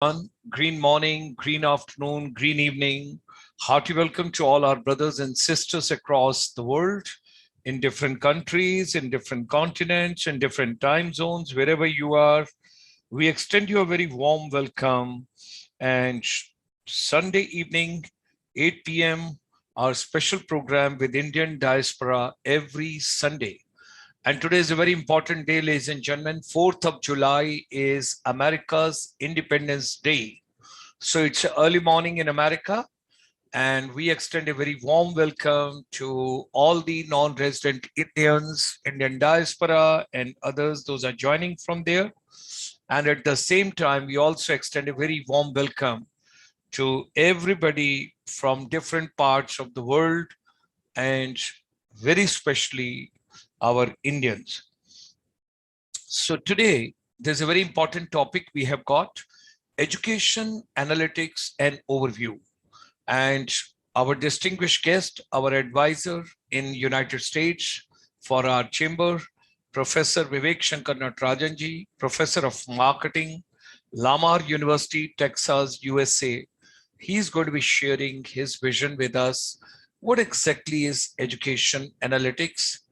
Green morning, green afternoon, green evening. Hearty welcome to all our brothers and sisters across the world, in different countries, in different continents, in different time zones, wherever you are. We extend you a very warm welcome. And Sunday evening, 8 p.m., our special program with Indian diaspora every Sunday. And today is a very important day, ladies and gentlemen. 4th of July is America's Independence Day. So it's early morning in America, and we extend a very warm welcome to all the non-resident Indians, Indian diaspora, and others. Those are joining from there. And at the same time, we also extend a very warm welcome to everybody from different parts of the world, and very especially our Indians. So today, there's a very important topic we have got: education, analytics, and overview. And our distinguished guest, our advisor in United States for our chamber, Professor Vivek Shankar Natarajanji, Professor of Marketing, Lamar University, Texas, USA. He's going to be sharing his vision with us. What exactly is education analytics,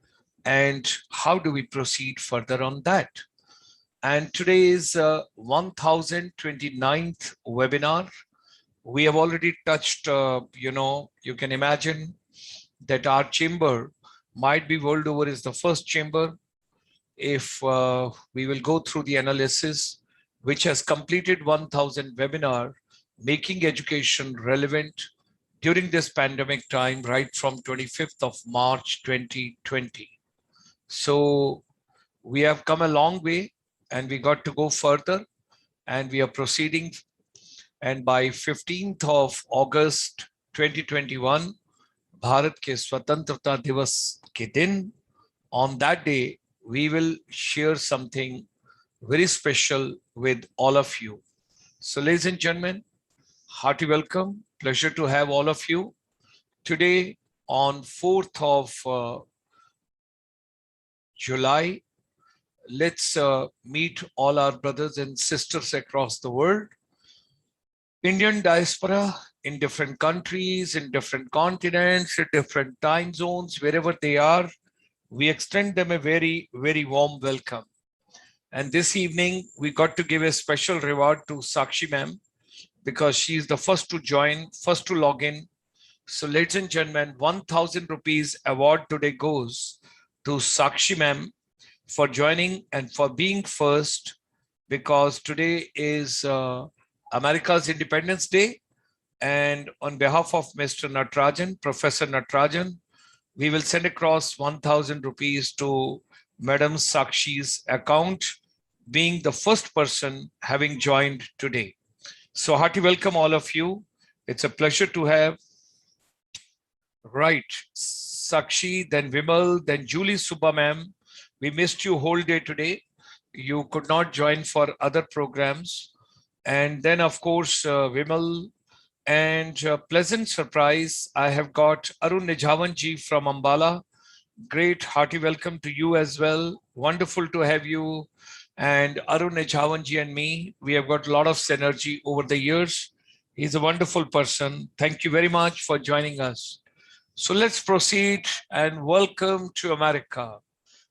and how do we proceed further on that? And today is 1029th webinar. We have already touched, you can imagine that our chamber might be world over is the first chamber. If we will go through the analysis, which has completed 1000 webinar, making education relevant during this pandemic time, right from 25th of March, 2020. So we have come a long way, and we got to go further, and we are proceeding. And by 15th of August 2021, Bharat ke Swatantrata Divas ke din, on that day, we will share something very special with all of you. So ladies and gentlemen, hearty welcome. Pleasure to have all of you. Today on 4th of July, let's meet all our brothers and sisters across the world. Indian diaspora in different countries, in different continents, in different time zones, wherever they are, we extend them a very, very warm welcome. And this evening, we got to give a special reward to Sakshi ma'am, because she is the first to join, first to log in. So ladies and gentlemen, 1000 rupees award today goes to Sakshi ma'am for joining and for being first, because today is America's Independence Day. And on behalf of Mr. Natarajan, Professor Natarajan, we will send across 1000 rupees to Madam Sakshi's account, being the first person having joined today. So hearty welcome all of you. It's a pleasure to have, right, Sakshi, then Vimal, then Julie Subba ma'am. We missed you whole day today. You could not join for other programs. And then, of course, Vimal, and pleasant surprise, I have got Arun Nijavanji from Ambala. Great hearty welcome to you as well. Wonderful to have you. And Arun Nijavanji and me, we have got a lot of synergy over the years. He's a wonderful person. Thank you very much for joining us. So let's proceed and welcome to America.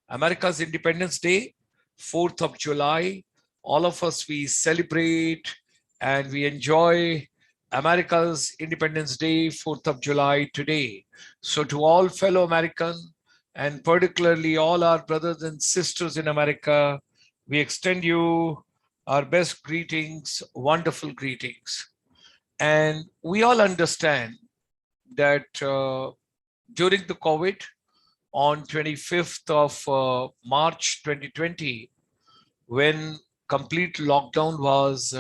America's Independence Day, 4th of July. All of us, we celebrate and we enjoy America's Independence Day, 4th of July today. So to all fellow Americans, and particularly all our brothers and sisters in America, we extend you our best greetings, wonderful greetings. And we all understand that during the COVID, on 25th of March 2020, when complete lockdown was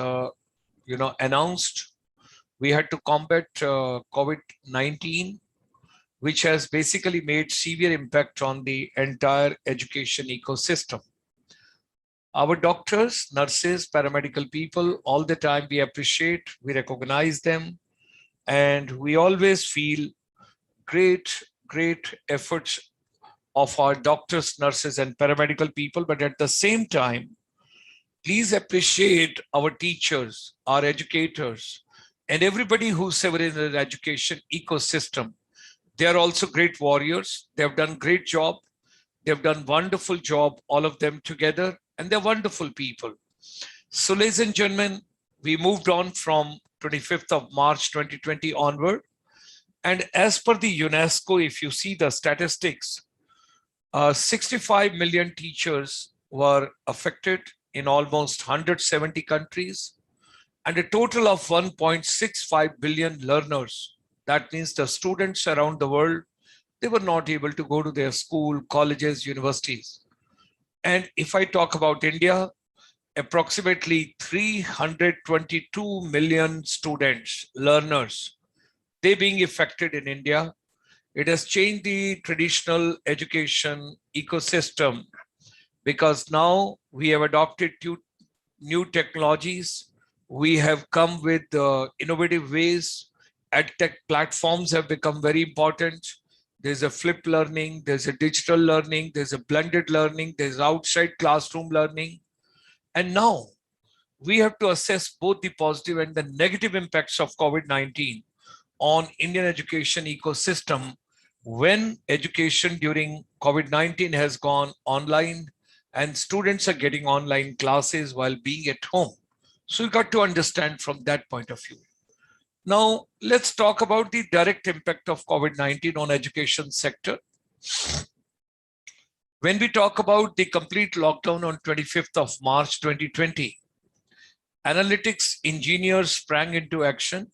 announced, we had to combat COVID-19, which has basically made severe impact on the entire education ecosystem. Our doctors, nurses, paramedical people, all the time we appreciate, we recognize them, and we always feel great efforts of our doctors, nurses, and paramedical people. But at the same time, Please appreciate our teachers, our educators, and everybody who's ever in the education ecosystem. They are also great warriors. They have done great job. They have done wonderful job, all of them together, and they're wonderful people. So, ladies and gentlemen, we moved on from 25th of March 2020 onward. And as per the UNESCO, if you see the statistics, 65 million teachers were affected in almost 170 countries, and a total of 1.65 billion learners. That means the students around the world, they were not able to go to their school, colleges, universities. And if I talk about India, approximately 322 million students, learners, they being affected in India. It has changed the traditional education ecosystem because now we have adopted new technologies. We have come with innovative ways. EdTech platforms have become very important. There's a flipped learning, there's a digital learning, there's a blended learning, there's outside classroom learning. And now we have to assess both the positive and the negative impacts of COVID-19 on Indian education ecosystem when education during COVID-19 has gone online and students are getting online classes while being at home. So you got to understand from that point of view. Now, let's talk about the direct impact of COVID-19 on education sector. When we talk about the complete lockdown on 25th of March 2020, analytics engineers sprang into action,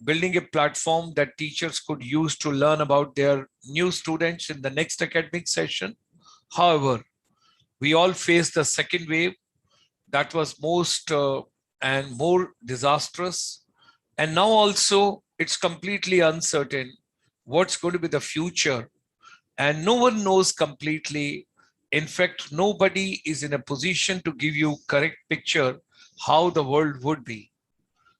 building a platform that teachers could use to learn about their new students in the next academic session. However, we all faced the second wave that was most and more disastrous. And now also it's completely uncertain what's going to be the future. And no one knows completely. In fact, nobody is in a position to give you correct picture how the world would be.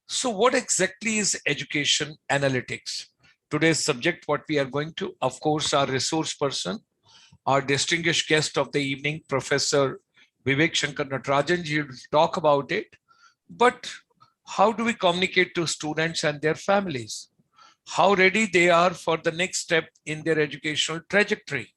So what exactly is education analytics? Today's subject, what we are going to, of course, our resource person, our distinguished guest of the evening, Professor Vivek Shankar Natarajan, will talk about it. But how do we communicate to students and their families? How ready they are for the next step in their educational trajectory?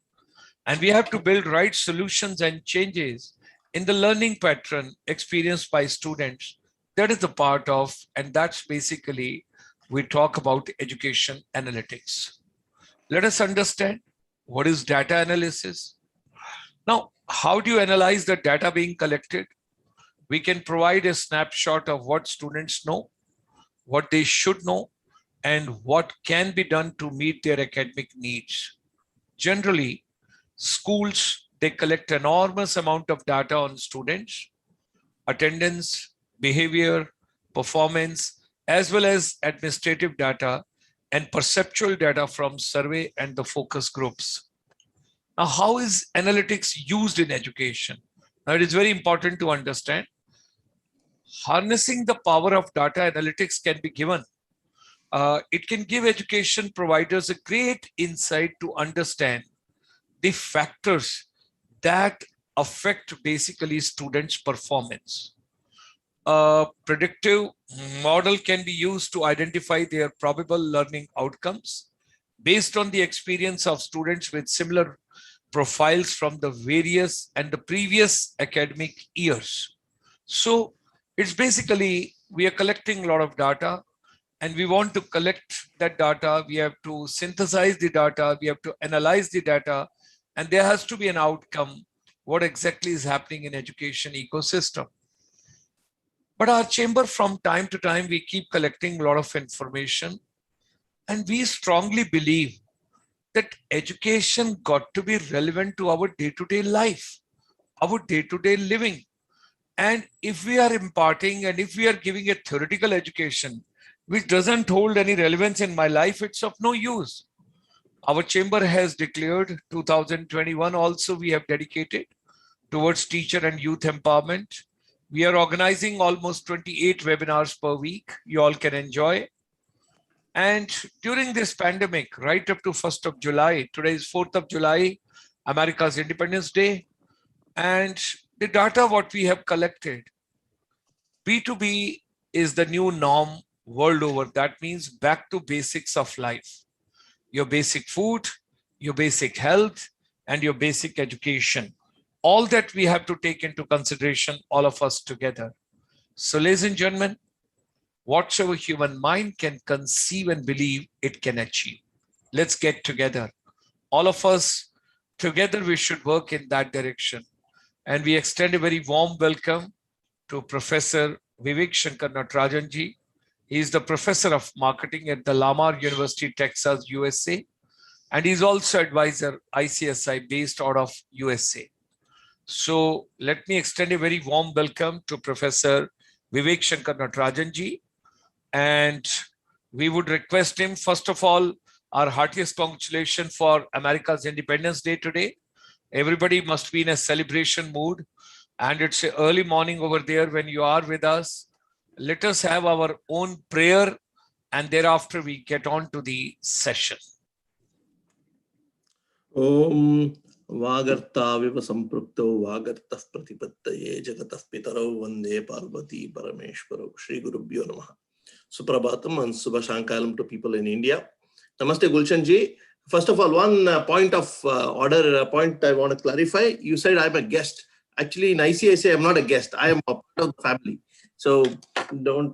And we have to build right solutions and changes in the learning pattern experienced by students. That is the part of, and that's basically, we talk about education analytics. Let us understand what is data analysis. Now, how do you analyze the data being collected? We can provide a snapshot of what students know, what they should know, and what can be done to meet their academic needs. Generally, schools, they collect enormous amount of data on students, attendance, behavior, performance, as well as administrative data and perceptual data from survey and the focus groups. Now, how is analytics used in education? Now, it is very important to understand. Harnessing the power of data analytics can be given. It can give education providers a great insight to understand the factors that affect basically students' performance. A predictive model can be used to identify their probable learning outcomes based on the experience of students with similar profiles from the various and the previous academic years. So it's basically, we are collecting a lot of data and we want to collect that data. We have to synthesize the data. We have to analyze the data, and there has to be an outcome. What exactly is happening in education ecosystem? But our chamber, from time to time, we keep collecting a lot of information, and we strongly believe that education got to be relevant to our day-to-day life, our day-to-day living. And if we are imparting and if we are giving a theoretical education, which doesn't hold any relevance in my life, it's of no use. Our chamber has declared 2021 also we have dedicated towards teacher and youth empowerment. We are organizing almost 28 webinars per week. You all can enjoy. And during this pandemic, right up to 1st of July, today is 4th of July, America's Independence Day. And the data what we have collected, B2B is the new norm world over. That means back to basics of life. Your basic food, your basic health, and your basic education. All that we have to take into consideration, all of us together. So, ladies and gentlemen, whatsoever human mind can conceive and believe, it can achieve. Let's get together. All of us together, we should work in that direction. And we extend a very warm welcome to Professor Vivek Shankar Natarajanji. He is the professor of marketing at the Lamar University, Texas, USA. And he's also advisor ICSI based out of USA. So let me extend a very warm welcome to Professor Vivek Shankar Natarajanji. And we would request him, first of all, our heartiest congratulations for America's Independence Day today. Everybody must be in a celebration mood. And it's an early morning over there when you are with us. Let us have our own prayer, and thereafter we get on to the session. Om Vagartha Viva Samprukto Vagartha Pratipattaye Jagatah Pitaro Vande Parvati Parameshwaro Shri Gurubhyo Namaha. Suprabhatam and Subhashankalam to people in India. Namaste Gulshan ji. First of all, one point of order, point I want to clarify. You said I'm a guest. Actually, in ICICI, I'm not a guest. I am a part of the family. So don't,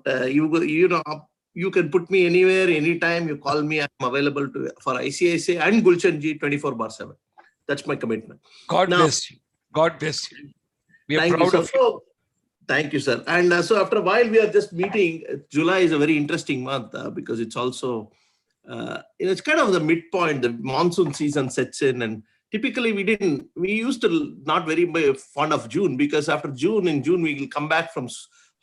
you can put me anywhere, anytime you call me. I'm available for ICICI and Gulshan ji 24/7. That's my commitment. God bless you. God bless you. We are proud of you. Thank you, sir. And so after a while, we are just meeting. July is a very interesting month because it's also, it's kind of the midpoint. The monsoon season sets in, and typically we used to not very fond of June, because after in June, we will come back from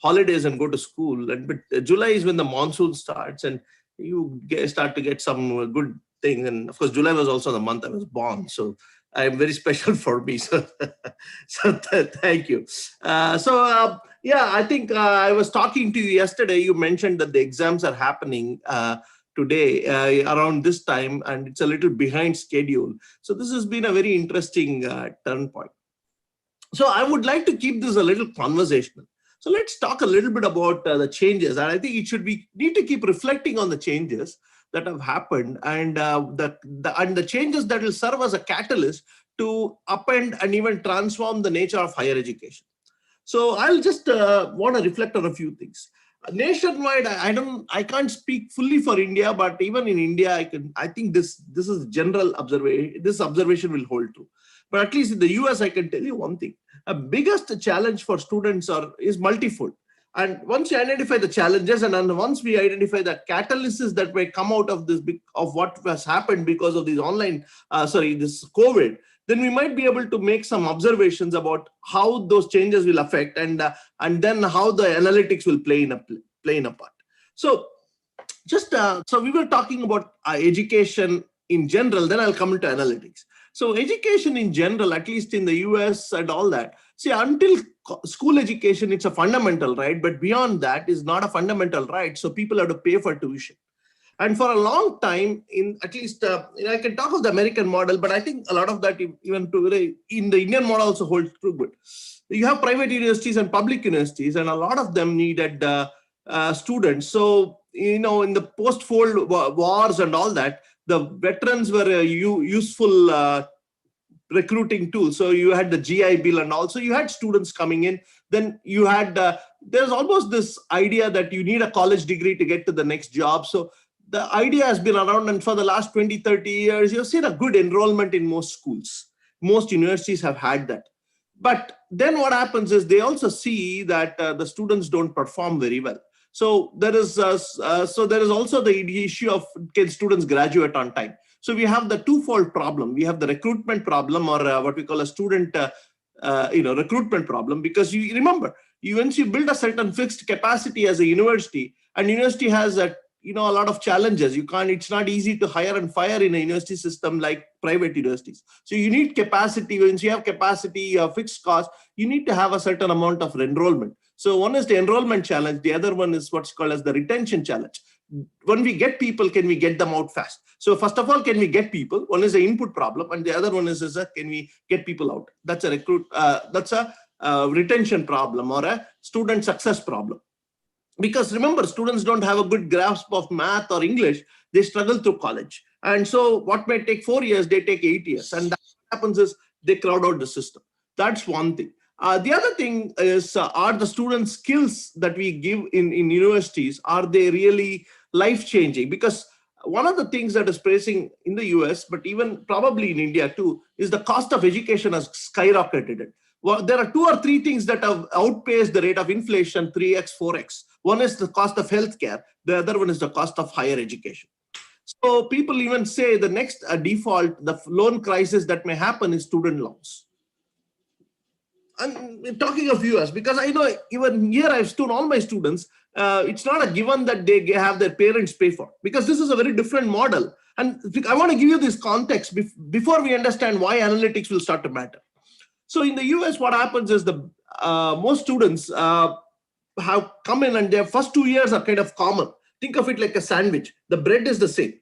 holidays and go to school. But July is when the monsoon starts, and you start to get some good thing. And of course, July was also the month I was born. So I'm very special for me. So, thank you. Yeah, I think I was talking to you yesterday. You mentioned that the exams are happening today around this time, and it's a little behind schedule. So this has been a very interesting turn point. So I would like to keep this a little conversational. So let's talk a little bit about the changes. And I think need to keep reflecting on the changes that have happened, and the changes that will serve as a catalyst to upend and even transform the nature of higher education. So I'll just want to reflect on a few things. Nationwide, I can't speak fully for India, but even in India, I think this is general observation. This observation will hold true. But at least in the US, I can tell you one thing. A biggest challenge for students is multifold. And once you identify the challenges, and once we identify the catalysts that may come out of this, of what has happened because of this this COVID, then we might be able to make some observations about how those changes will affect, and then how the analytics will play in a part. So so we were talking about education in general, then I'll come into analytics. So education in general, at least in the US and all that, see, until school education, it's a fundamental right, but beyond that is not a fundamental right. So people have to pay for tuition. And for a long time, at least I can talk of the American model, but I think a lot of that even today in the Indian model also holds true good. You have private universities and public universities, and a lot of them needed students. So, in the post-fold wars and all that, the veterans were a useful recruiting tool. So you had the GI Bill, and also you had students coming in. Then you had, there's almost this idea that you need a college degree to get to the next job. So the idea has been around, and for the last 20, 30 years, you've seen a good enrollment in most schools. Most universities have had that. But then what happens is they also see that the students don't perform very well. So there is also the issue of, can students graduate on time? So we have the twofold problem. We have the recruitment problem, or what we call a student recruitment problem, because you remember, once you build a certain fixed capacity as a university, and university has a lot of challenges. It's not easy to hire and fire in a university system like private universities. So you need capacity. Once you have capacity, you have fixed cost, you need to have a certain amount of enrollment. So one is the enrollment challenge. The other one is what's called as the retention challenge. When we get people, can we get them out fast? So first of all, can we get people? One is the input problem, and the other one is can we get people out? That's a retention problem or a student success problem. Because remember, students don't have a good grasp of math or English. They struggle through college. And so what may take 4 years, they take 8 years. And that happens is they crowd out the system. That's one thing. The other thing is, are the student skills that we give in universities, are they really life-changing? Because one of the things that is pressing in the US, but even probably in India too, is the cost of education has skyrocketed. Well, there are 2 or 3 things that have outpaced the rate of inflation 3x, 4x. One is the cost of healthcare. The other one is the cost of higher education. So people even say the next default, the loan crisis that may happen is student loans. I'm talking of US because I know even here I've told all my students, it's not a given that they have their parents pay for, because this is a very different model. And I want to give you this context before we understand why analytics will start to matter. So in the US, what happens is most students have come in and their first 2 years are kind of common. Think of it like a sandwich. The bread is the same.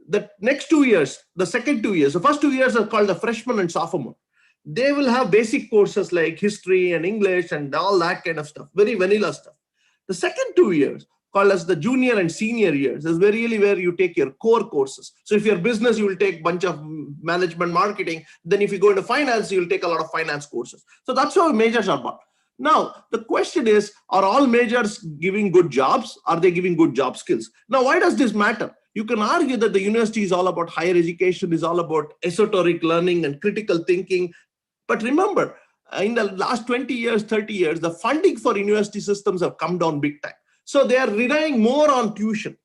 The next 2 years, the second 2 years, the first 2 years are called the freshman and sophomore. They will have basic courses like history and English and all that kind of stuff, very vanilla stuff. The second 2 years, called as the junior and senior years, is really where you take your core courses. So if you're business, you will take a bunch of management marketing. Then if you go into finance, you'll take a lot of finance courses. So that's how majors are about. Now, the question is, are all majors giving good jobs? Are they giving good job skills? Now, why does this matter? You can argue that the university is all about higher education, is all about esoteric learning and critical thinking. But remember, in the last 20 years, 30 years, the funding for university systems have come down big time. So they are relying more on tuition.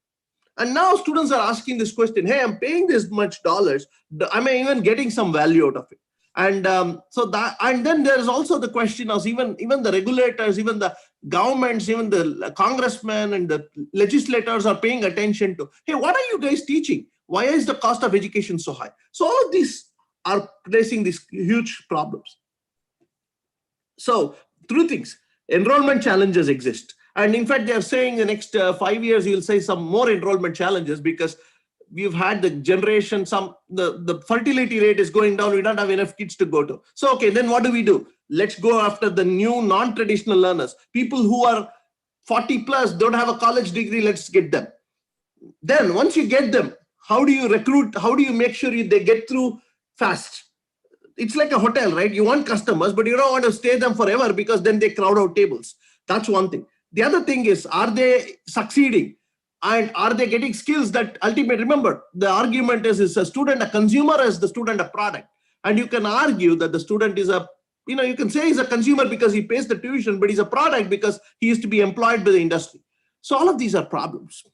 And now students are asking this question, hey, I'm paying this much dollars. Am I even getting some value out of it? And and then there's also the question of even the regulators, even the governments, even the congressmen and the legislators are paying attention to, hey, what are you guys teaching? Why is the cost of education so high? So all of these are placing these huge problems. So 3 things, enrollment challenges exist. And in fact, they are saying the next 5 years, you'll say some more enrollment challenges because we've had the generation, the fertility rate is going down. We don't have enough kids to go to. So, okay, then what do? Let's go after the new non-traditional learners. People who are 40 plus, don't have a college degree, let's get them. Then once you get them, how do you recruit? How do you make sure they get through fast? It's like a hotel, right? You want customers, but you don't want to stay them forever because then they crowd out tables. That's one thing. The other thing is, are they succeeding? And are they getting skills that ultimately, remember, the argument is a student a consumer, as the student a product? And you can argue that the student is you can say he's a consumer because he pays the tuition, but he's a product because he is to be employed by the industry. So all of these are problems.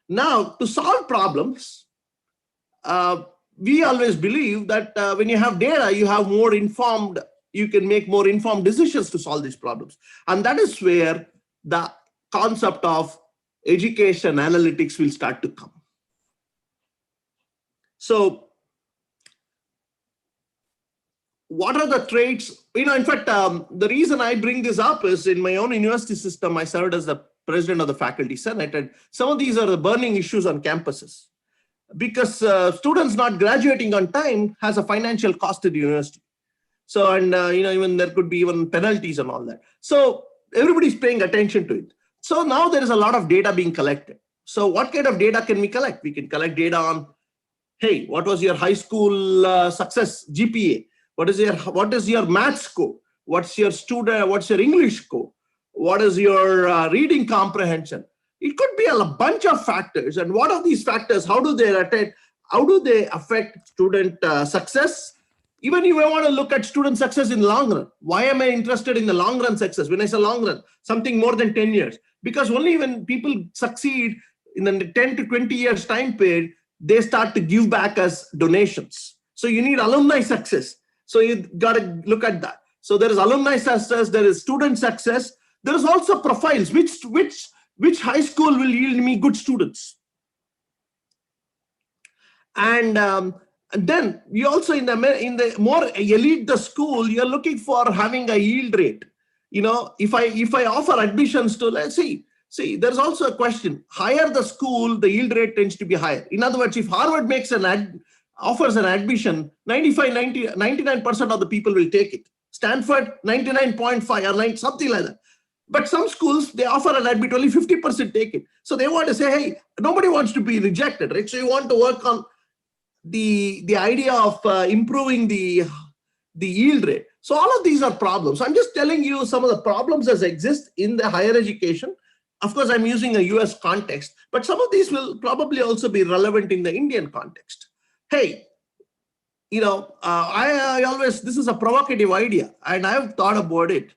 Now, to solve problems, we always believe that when you have data, you can make more informed decisions to solve these problems. And that is where the concept of education analytics will start to come. So what are the traits? In fact, the reason I bring this up is in my own university system, I served as the president of the faculty senate, and some of these are the burning issues on campuses because students not graduating on time has a financial cost to the university. So, and even there could be even penalties and all that. So everybody's paying attention to it. So now there is a lot of data being collected. So what kind of data can we collect? We can collect data on, hey, what was your high school success GPA? What is your math score? What's your English score? What is your reading comprehension? It could be a bunch of factors. And what are these factors? How do they affect student success? Even if I want to look at student success in the long run, why am I interested in the long run success? When I say long run, something more than 10 years. Because only when people succeed in the 10 to 20 years time period, they start to give back as donations. So you need alumni success. So you got to look at that. So there is alumni success, there is student success. There is also profiles. Which high school will yield me good students? And then you also in the more elite the school, you're looking for having a yield rate. If I offer admissions to, let's see, there's also a question. Higher the school, the yield rate tends to be higher. In other words, if Harvard offers an admission, 99% of the people will take it. Stanford, 99.5 or 9, something like that. But some schools, they offer an admit, only 50% take it. So they want to say, hey, nobody wants to be rejected, right? So you want to work on the idea of improving the yield rate. So all of these are problems. I'm just telling you some of the problems that exist in the higher education. Of course, I'm using a US context, but some of these will probably also be relevant in the Indian context. Hey, I always, this is a provocative idea, and I've thought about it.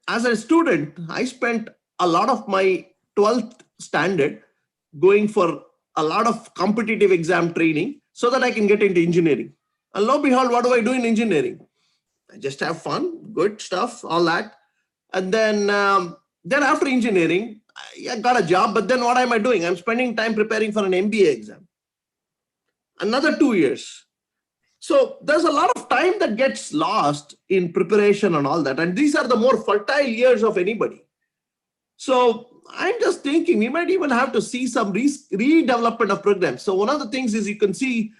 As a student, I spent a lot of my 12th standard going for a lot of competitive exam training so that I can get into engineering. And lo and behold, what do I do in engineering? I just have fun, good stuff, all that. And then after engineering, I got a job, but then what am I doing? I'm spending time preparing for an MBA exam. Another 2 years. So there's a lot of time that gets lost in preparation and all that. And these are the more fertile years of anybody. So I'm just thinking we might even have to see some redevelopment of programs. So one of the things is you can see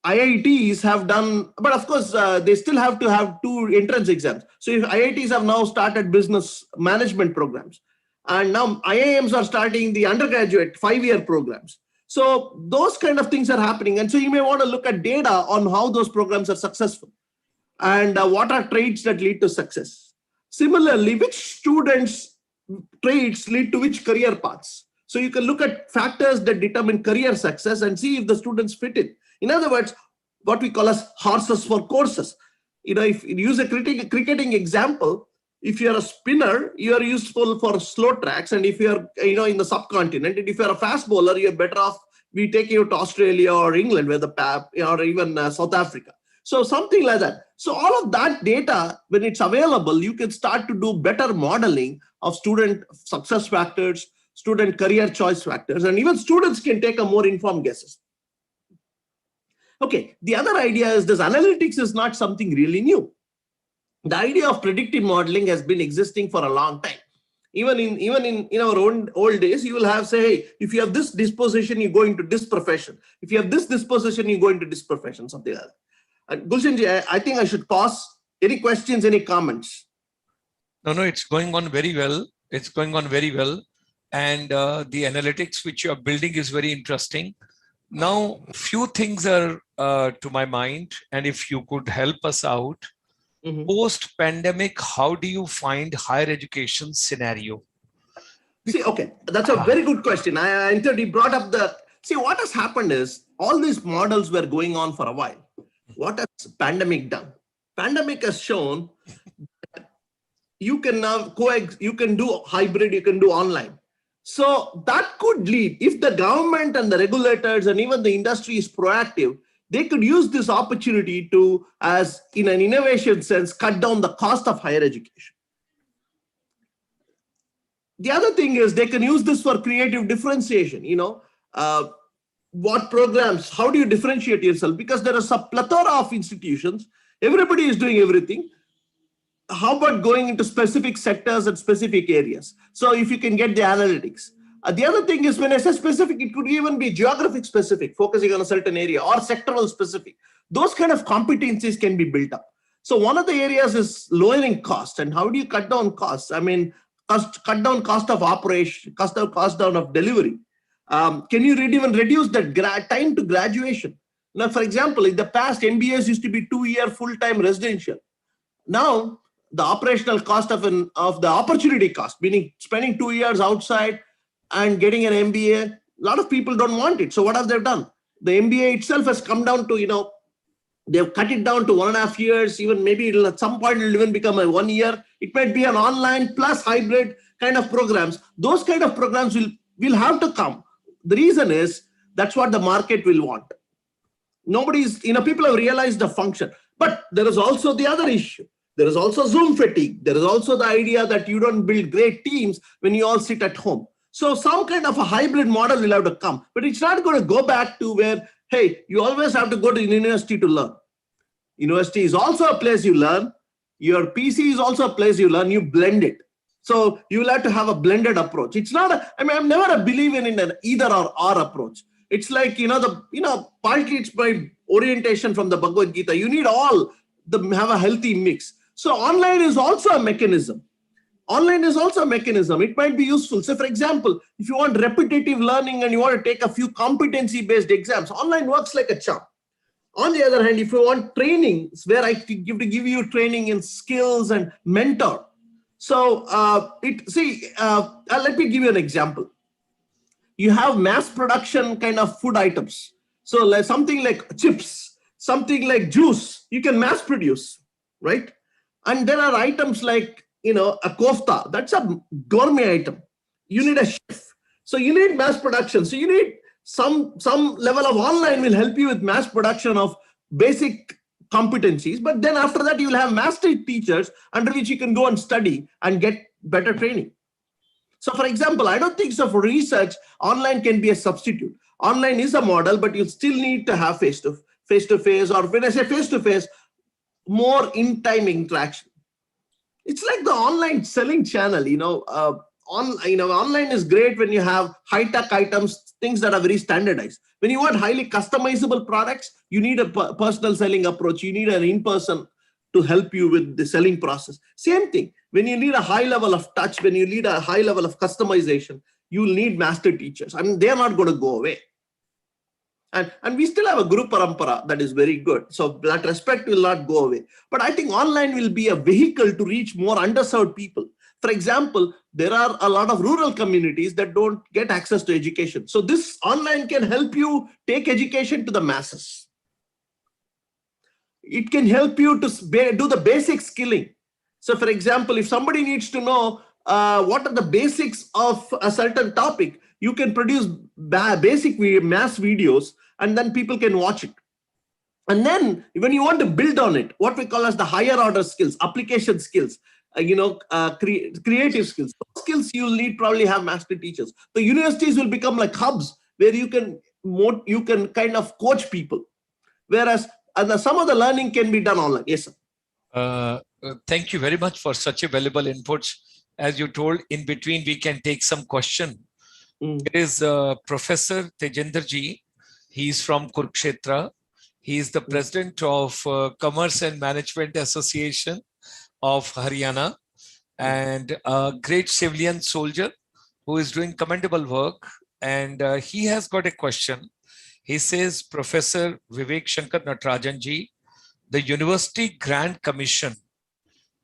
IITs have done, but of course, they still have to have 2 entrance exams. So if IITs have now started business management programs, and now IIMs are starting the undergraduate 5-year programs. So those kind of things are happening. And so you may want to look at data on how those programs are successful and what are traits that lead to success. Similarly, which students' traits lead to which career paths. So you can look at factors that determine career success and see if the students fit it. In other words, what we call as horses for courses. If you use a cricketing example, if you're a spinner, you are useful for slow tracks. And if you're in the subcontinent, and if you're a fast bowler, you're better off we take you to Australia or England, where or even South Africa. So something like that. So all of that data, when it's available, you can start to do better modeling of student success factors, student career choice factors, and even students can take a more informed guesses. Okay, the other idea is this analytics is not something really new. The idea of predictive modeling has been existing for a long time. Even in our own old days, you will have say, hey, if you have this disposition, you go into this profession. If you have this disposition, you go into this profession, something like that. Gulshanji, I think I should pause. Any questions, any comments? No, it's going on very well. It's going on very well. And the analytics which you are building is very interesting. Now, few things are to my mind, and if you could help us out. Post-pandemic, how do you find higher education scenario? See, okay, that's a very good question. I brought up see, what has happened is all these models were going on for a while. What has pandemic done? Pandemic has shown that you can now you can do hybrid, you can do online. So that could lead, if the government and the regulators and even the industry is proactive, they could use this opportunity to, as in an innovation sense, cut down the cost of higher education. The other thing is they can use this for creative differentiation. What programs, how do you differentiate yourself? Because there is a plethora of institutions. Everybody is doing everything. How about going into specific sectors and specific areas? So if you can get the analytics. The other thing is when I say specific, it could even be geographic specific, focusing on a certain area, or sectoral specific. Those kind of competencies can be built up. So one of the areas is lowering cost. And how do you cut down costs? I mean, cut down cost of operation, cost down of delivery. Can you even reduce the time to graduation? Now, for example, in the past, MBAs used to be 2-year full-time residential. Now, the operational cost of the opportunity cost, meaning spending 2 years outside and getting an MBA, a lot of people don't want it. So what have they done? The MBA itself has come down to, they've cut it down to 1.5 years, even maybe at some point it'll even become a 1 year. It might be an online plus hybrid kind of programs. Those kind of programs will have to come. The reason is that's what the market will want. People have realized the function, but there is also the other issue. There is also Zoom fatigue. There is also the idea that you don't build great teams when you all sit at home. So some kind of a hybrid model will have to come, but it's not going to go back to where, hey, you always have to go to university to learn. University is also a place you learn. Your PC is also a place you learn. You blend it. So you will have to have a blended approach. It's not, I'm never a believer in an either or approach. It's like, partly it's by orientation from the Bhagavad Gita. You need all have a healthy mix. So online is also a mechanism. It might be useful. So for example, if you want repetitive learning and you want to take a few competency-based exams, online works like a charm. On the other hand, if you want training, it's where I give you training in skills and mentor. So let me give you an example. You have mass production kind of food items. So like something like chips, something like juice, you can mass produce, right? And there are items like, a kofta, that's a gourmet item. You need a chef. So you need mass production. So you need some level of online will help you with mass production of basic competencies. But then after that, you will have master teachers under which you can go and study and get better training. So for example, I don't think so for research, online can be a substitute. Online is a model, but you still need to have face-to-face, or when I say face-to-face, more in-time interaction. It's like the online selling channel, online is great when you have high-tech items, things that are very standardized. When you want highly customizable products, you need a personal selling approach. You need an in-person to help you with the selling process. Same thing. When you need a high level of touch, when you need a high level of customization, you will need master teachers. I mean, they're not going to go away. And we still have a guru parampara that is very good. So that respect will not go away. But I think online will be a vehicle to reach more underserved people. For example, there are a lot of rural communities that don't get access to education. So this online can help you take education to the masses. It can help you to do the basic skilling. So for example, if somebody needs to know what are the basics of a certain topic, you can produce basic mass videos and then people can watch it. And then when you want to build on it, what we call as the higher order skills, application skills, creative skills. Those skills you'll need probably have master teachers. The universities will become like hubs where you can kind of coach people. Whereas some of the learning can be done online. Yes, sir. Thank you very much for such a valuable inputs. As you told, in between we can take some question. There is Professor Tejendra Ji. He's from Kurukshetra. He is the president of Commerce and Management Association of Haryana, and a great civilian soldier who is doing commendable work. And he has got a question. He says, Professor Vivek Shankar Natarajan Ji, the University Grant Commission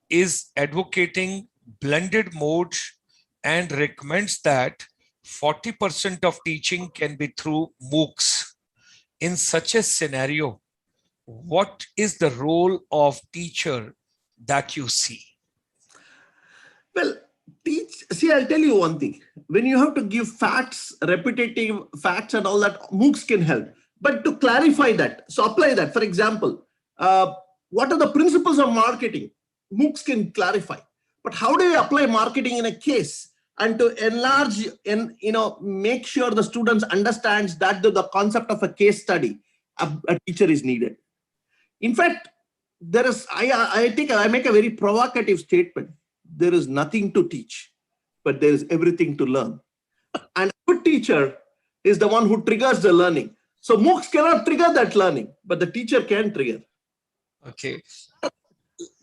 is advocating blended mode and recommends that 40% of teaching can be through MOOCs. In such a scenario, what is the role of teacher that you see? Well, I'll tell you one thing. When you have to give facts, repetitive facts and all that, MOOCs can help. But to clarify that, so apply that. For example, what are the principles of marketing? MOOCs can clarify. But how do you apply marketing in a case? And to enlarge and make sure the students understands that the concept of a case study, a teacher is needed. In fact, there is, I think I make a very provocative statement. There is nothing to teach, but there is everything to learn. And a good teacher is the one who triggers the learning. So MOOCs cannot trigger that learning, but the teacher can trigger. Okay.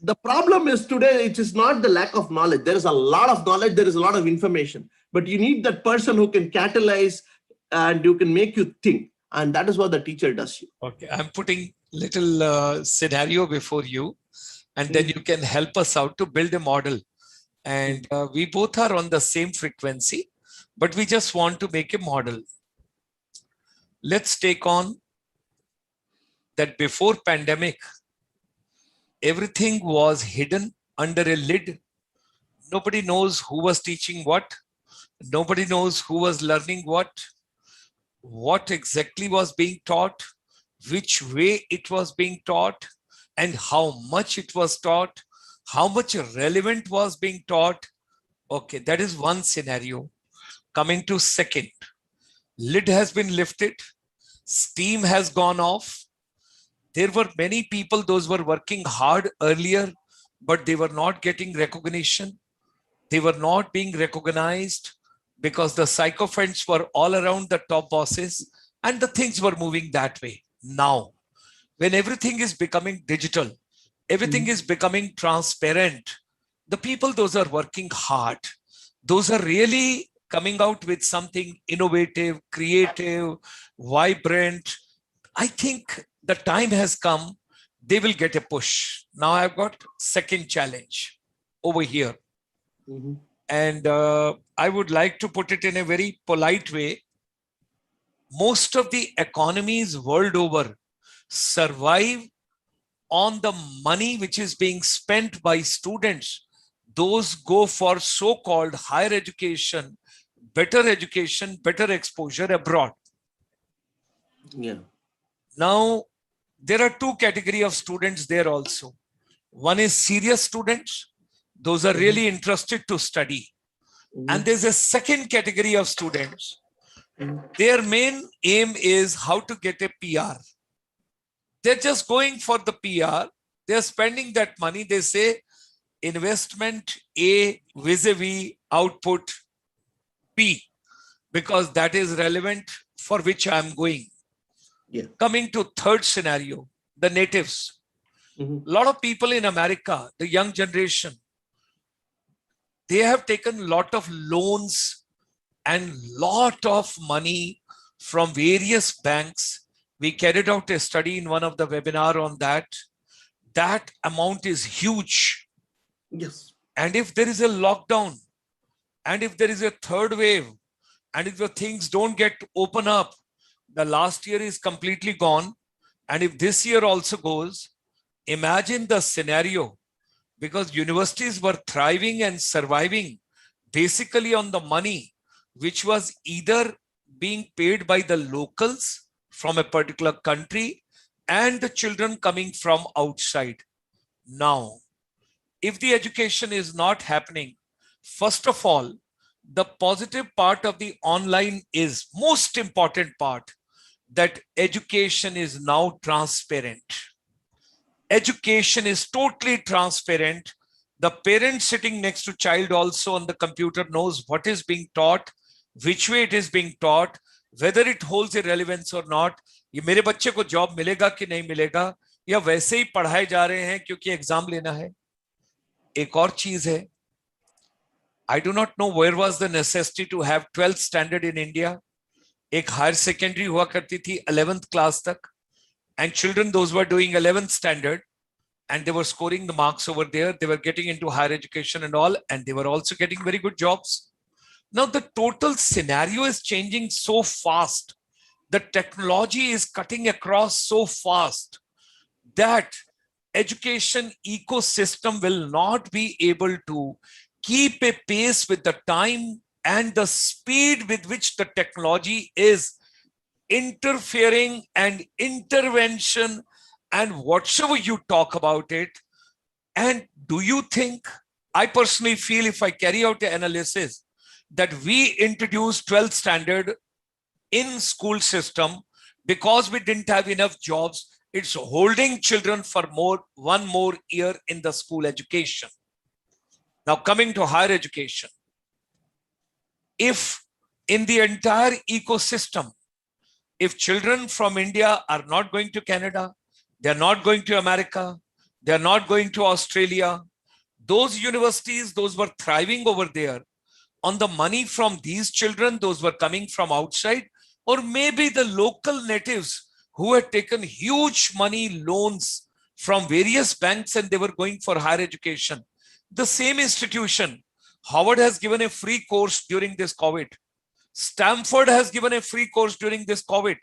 The problem is today, it is not the lack of knowledge. There is a lot of knowledge. There is a lot of information, but you need that person who can catalyze and who can make you think. And that is what the teacher does. Okay. I'm putting little scenario before you, and then you can help us out to build a model. And we both are on the same frequency, but we just want to make a model. Let's take on that before pandemic, everything was hidden under a lid. Nobody knows who was teaching what. Nobody knows who was learning what exactly was being taught, which way it was being taught, and how much it was taught, how much relevant was being taught. Okay, that is one scenario. Coming to second, lid has been lifted, steam has gone off. There were many people, those were working hard earlier, but they were not getting recognition. They were not being recognized because the sycophants were all around the top bosses. And the things were moving that way. Now, when everything is becoming digital, everything is becoming transparent, the people, those are working hard. Those are really coming out with something innovative, creative, vibrant. I think the time has come, they will get a push. Now I've got second challenge over here. And I would like to put it in a very polite way. Most of the economies world over survive on the money which is being spent by students. Those go for so-called higher education, better exposure abroad. Yeah. Now, there are two categories of students there also. One is serious students. Those are really interested to study. And there's a second category of students. Their main aim is how to get a PR. They're just going for the PR. They're spending that money. They say investment A vis-a-vis output B, because that is relevant for which I'm going. Yeah. Coming to third scenario, the natives. A lot of people in America, the young generation, they have taken a lot of loans and lot of money from various banks. We carried out a study in one of the webinar on that. That amount is huge. Yes. And if there is a lockdown, and if there is a third wave, and if the things don't get open up, the last year is completely gone. And if this year also goes, imagine the scenario, because universities were thriving and surviving basically on the money which was either being paid by the locals from a particular country and the children coming from outside. Now, if the education is not happening, first of all, the positive part of the online is most important part, that education is now transparent. Education is totally transparent. The parent sitting next to child also on the computer knows what is being taught, which way it is being taught, whether it holds a relevance or not. ये मेरे बच्चे को job मिलेगा कि नहीं मिलेगा, या वैसे ही पढ़ाए जा रहे हैं क्योंकि एग्जाम लेना है. एक और चीज है, I do not know where was the necessity to have 12th standard in India. एक हायर सेकेंडरी हुआ करती थी 11th class तक, and children, those were doing 11th standard, and they were scoring the marks over there. They were getting into higher education and all, and they were also getting very good jobs. Now the total scenario is changing so fast. The technology is cutting across so fast that education ecosystem will not be able to keep a pace with the time and the speed with which the technology is interfering and intervention and whatsoever you talk about it. And do you think, I personally feel, if I carry out the analysis, that we introduced 12th standard in school system because we didn't have enough jobs, it's holding children for one more year in the school education. Now coming to higher education, if in the entire ecosystem, if children from India are not going to Canada, they're not going to America, they're not going to Australia, those universities, those were thriving over there on the money from these children, those were coming from outside, or maybe the local natives who had taken huge money loans from various banks and they were going for higher education. The same institution, Harvard has given a free course during this COVID. Stanford has given a free course during this COVID.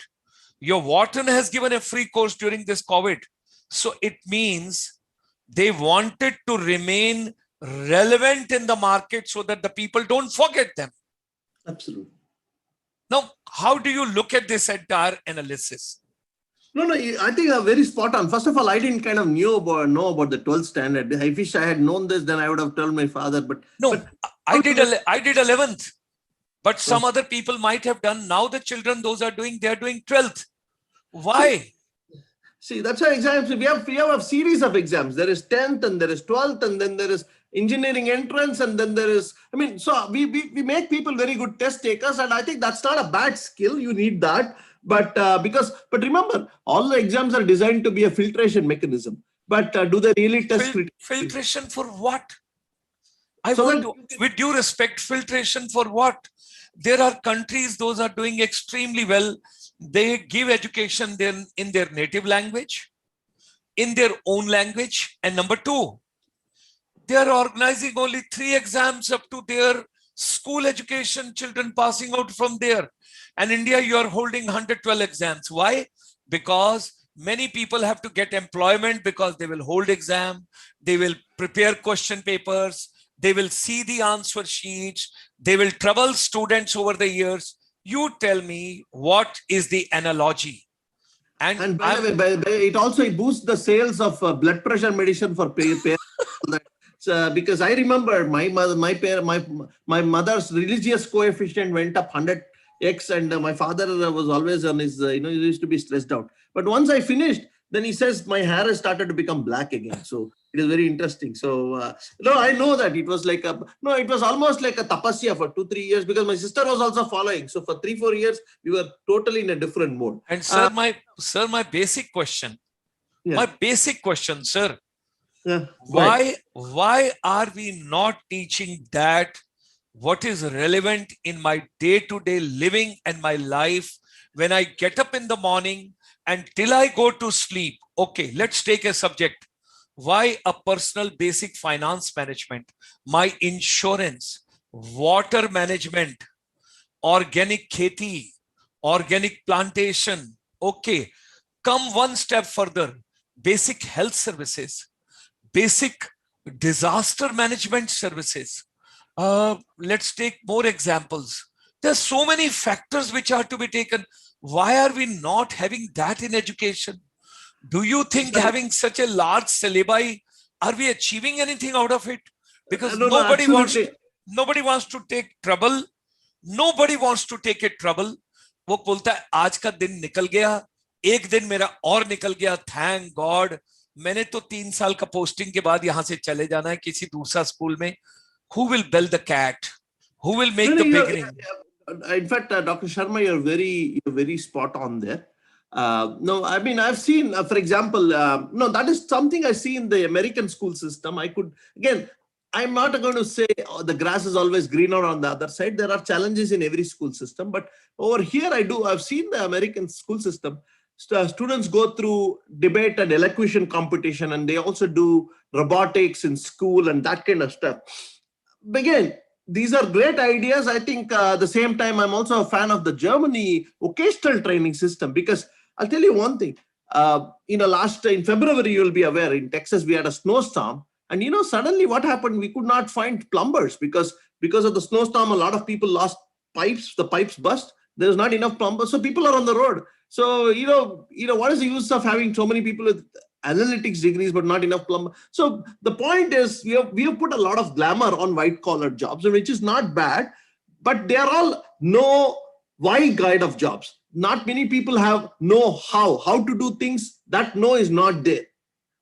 Your Wharton has given a free course during this COVID. So it means they wanted to remain relevant in the market so that the people don't forget them. Absolutely. Now, how do you look at this entire analysis? No, I think I'm very spot on. First of all, I didn't kind of know about the 12th standard. I wish I had known this, then I would have told my father. But I did 11th. But some other people might have done. Now the children, those are doing, they're doing 12th. Why? See, that's why exams, we have a series of exams. There is 10th and there is 12th and then there is engineering entrance and then there is, so we make people very good test takers, and I think that's not a bad skill. You need that. But but remember, all the exams are designed to be a filtration mechanism. But do they really test critical? Filtration for what? I So want that, to, with due respect, filtration for what? There are countries, those are doing extremely well. They give education then in their native language, in their own language. And number two, they are organizing only 3 exams up to their school education, children passing out from there. And India, you are holding 112 exams. Why? Because many people have to get employment because they will hold exam, they will prepare question papers, they will see the answer sheets, they will trouble students over the years. You tell me, what is the analogy? and by the way, it also boosts the sales of blood pressure medicine for parents. Because I remember my mother's religious coefficient went up 100x, and my father was always on his, he used to be stressed out. But once I finished, then he says my hair has started to become black again. So it is very interesting. So no, I know that it was like it was almost like a tapasya for 2-3 years, because my sister was also following. So for 3-4 years, we were totally in a different mode. And sir, my basic question, sir. Yeah, why are we not teaching that what is relevant in my day-to-day living and my life when I get up in the morning and till I go to sleep? Okay, let's take a subject. Why a personal basic finance management, my insurance, water management, organic kheti, organic plantation? Okay, come one step further, basic health services, basic disaster management services. Let's take more examples. There's so many factors which are to be taken. Why are we not having that in education? Do you think having such a large syllabi, are we achieving anything out of it? Because nobody wants to take trouble. Nobody wants to take it trouble. वो बोलता है आज का दिन निकल गया, एक दिन मेरा और निकल गया, थैंक गॉड, मैंने तो 3 साल का पोस्टिंग के बाद यहां से चले जाना है किसी दूसरा स्कूल में. Who will bell the cat? Who will make the big ring? In fact, Dr. Sharma, you're very spot on there. No, I mean, I've seen, for example, no, that is something I see in the American school system. I'm not going to say the grass is always greener on the other side. There are challenges in every school system, but over here I've seen the American school system. Students go through debate and elocution competition, and they also do robotics in school and that kind of stuff. Again, these are great ideas. I think at the same time, I'm also a fan of the Germany vocational training system, because I'll tell you one thing. In February, you'll be aware, in Texas, we had a snowstorm. And suddenly what happened? We could not find plumbers because of the snowstorm. A lot of people lost pipes. The pipes burst. There's not enough plumbers. So people are on the road. So, what is the use of having so many people with analytics degrees, but not enough plumbers? So the point is, we have put a lot of glamour on white collar jobs, which is not bad, but they are all no why guide of jobs. Not many people have know how to do things. That know is not there.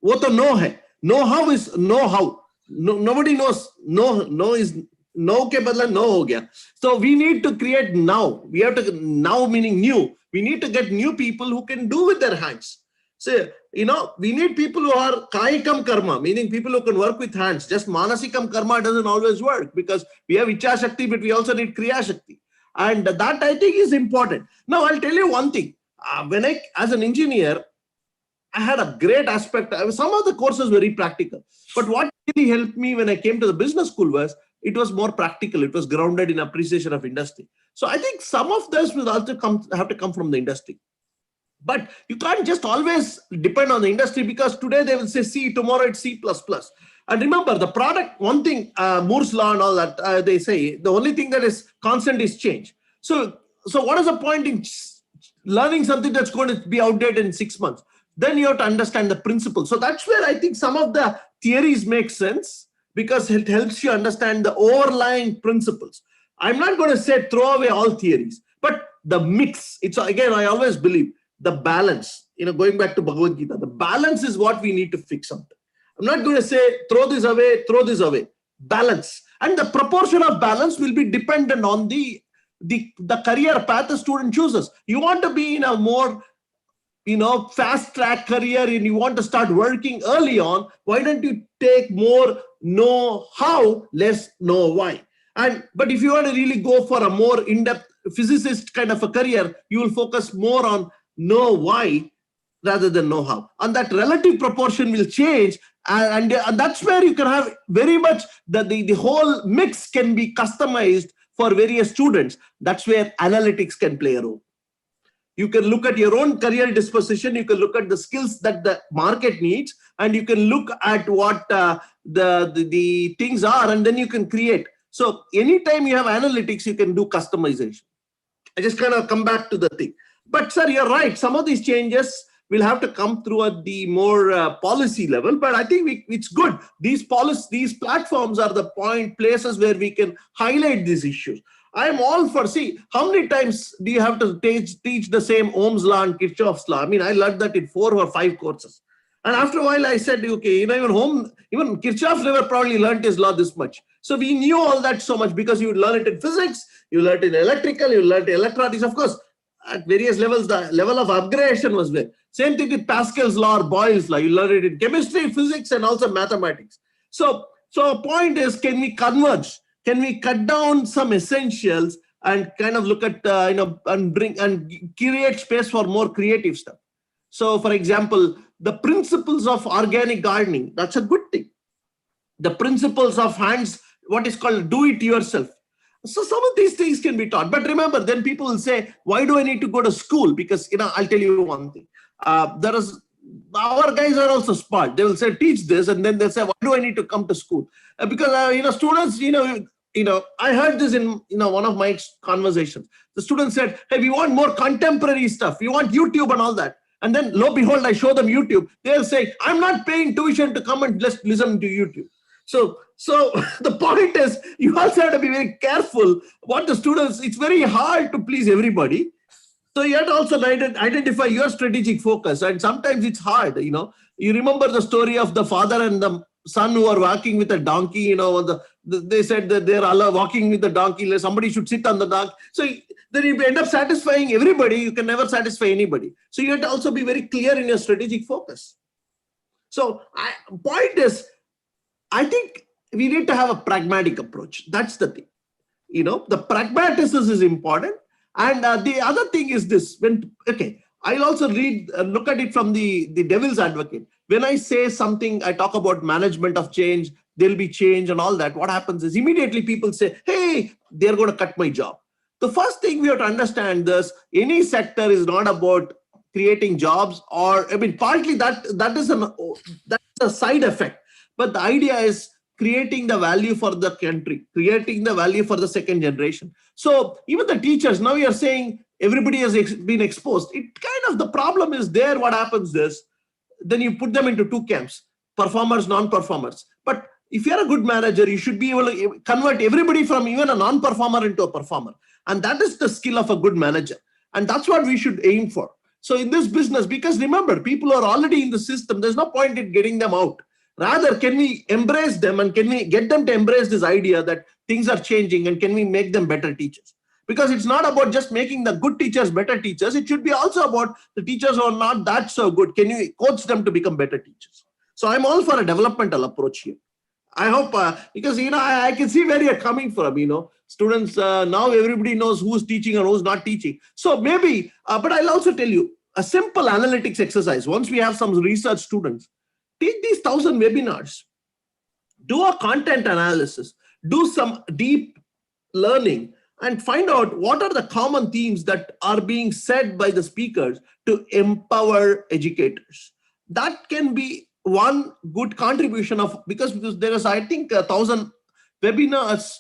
Wo to know hai. Know-how is know-how. Nobody knows. No is no ke badla no ho gaya. So we need to create now. We have to, now meaning new. We need to get new people who can do with their hands. So, we need people who are kaikam karma, meaning people who can work with hands. Just manasikam karma doesn't always work, because we have Icha Shakti, but we also need Kriya Shakti. And that, I think, is important. Now, I'll tell you one thing. As an engineer, I had a great aspect. Some of the courses were very practical. But what really helped me when I came to the business school was, it was more practical. It was grounded in appreciation of industry. So I think some of this will also have to come from the industry. But you can't just always depend on the industry, because today they will say C, tomorrow it's C++. And remember, the product, one thing, Moore's law and all that, they say, the only thing that is constant is change. So what is the point in learning something that's going to be outdated in 6 months? Then you have to understand the principle. So that's where I think some of the theories make sense, because it helps you understand the overlying principles. I'm not going to say throw away all theories, but the mix. It's, again, I always believe the balance, going back to Bhagavad Gita, the balance is what we need to fix something. I'm not going to say throw this away. Balance. And the proportion of balance will be dependent on the the career path the student chooses. You want to be in a more fast track career and you want to start working early on, why don't you take more know how, less know why? But if you want to really go for a more in-depth physicist kind of a career, you will focus more on know why rather than know how. And that relative proportion will change. And that's where you can have very much the whole mix can be customized for various students. That's where analytics can play a role. You can look at your own career disposition, you can look at the skills that the market needs, and you can look at what the things are, and then you can create. So anytime you have analytics, you can do customization. I just kind of come back to the thing. But sir, you're right. Some of these changes will have to come through at the more policy level. But I think it's good. These platforms are the places where we can highlight these issues. I'm all for, see, how many times do you have to teach the same Ohm's law and Kirchhoff's law? I mean, I learned that in 4 or 5 courses. And after a while, I said, okay, even Kirchhoff never probably learned his law this much. So we knew all that so much because you learn it in physics, you learned it in electrical, you learned electronics. Of course, at various levels, the level of upgradation was there. Same thing with Pascal's law or Boyle's law. You learn it in chemistry, physics, and also mathematics. So a point is, can we converge? Can we cut down some essentials and kind of look at, and create space for more creative stuff? So, for example, the principles of organic gardening, that's a good thing. The principles of what is called do it yourself. So some of these things can be taught. But remember, then people will say, why do I need to go to school? Because, I'll tell you one thing. Our guys are also smart. They will say, teach this. And then they'll say, why do I need to come to school? Because, students, I heard this in one of my conversations. The student said, hey, we want more contemporary stuff. We want YouTube and all that. And then lo and behold, I show them YouTube. They'll say, I'm not paying tuition to come and just listen to YouTube. So the point is, you also have to be very careful what the students, it's very hard to please everybody. So you have to also identify your strategic focus. And sometimes it's hard, You remember the story of the father and the son who are walking with a donkey, they said that they're all walking with the donkey, somebody should sit on the donkey. So then you end up satisfying everybody, you can never satisfy anybody. So you have to also be very clear in your strategic focus. So point is, I think we need to have a pragmatic approach. That's the thing. The pragmatism is important. And the other thing is this, I'll also look at it from the devil's advocate. When I say something, I talk about management of change, there'll be change and all that. What happens is immediately people say, hey, they're going to cut my job. The first thing we have to understand is any sector is not about creating jobs partly that is a side effect. But the idea is creating the value for the country, creating the value for the second generation. So even the teachers, now you're saying everybody has been exposed. The problem is there. What happens is, then you put them into 2 camps, performers, non-performers. But if you're a good manager, you should be able to convert everybody from even a non-performer into a performer. And that is the skill of a good manager. And that's what we should aim for. So in this business, because remember, people are already in the system, there's no point in getting them out. Rather, can we embrace them and can we get them to embrace this idea that things are changing and can we make them better teachers? Because it's not about just making the good teachers better teachers. It should be also about the teachers who are not that so good. Can you coach them to become better teachers? So I'm all for a developmental approach here. I hope, because, I can see where you're coming from, students, now everybody knows who's teaching and who's not teaching. So maybe, but I'll also tell you a simple analytics exercise. Once we have some research students, take these 1,000 webinars, do a content analysis, do some deep learning, and find out what are the common themes that are being said by the speakers to empower educators. That can be one good contribution because there is, I think, 1,000 webinars,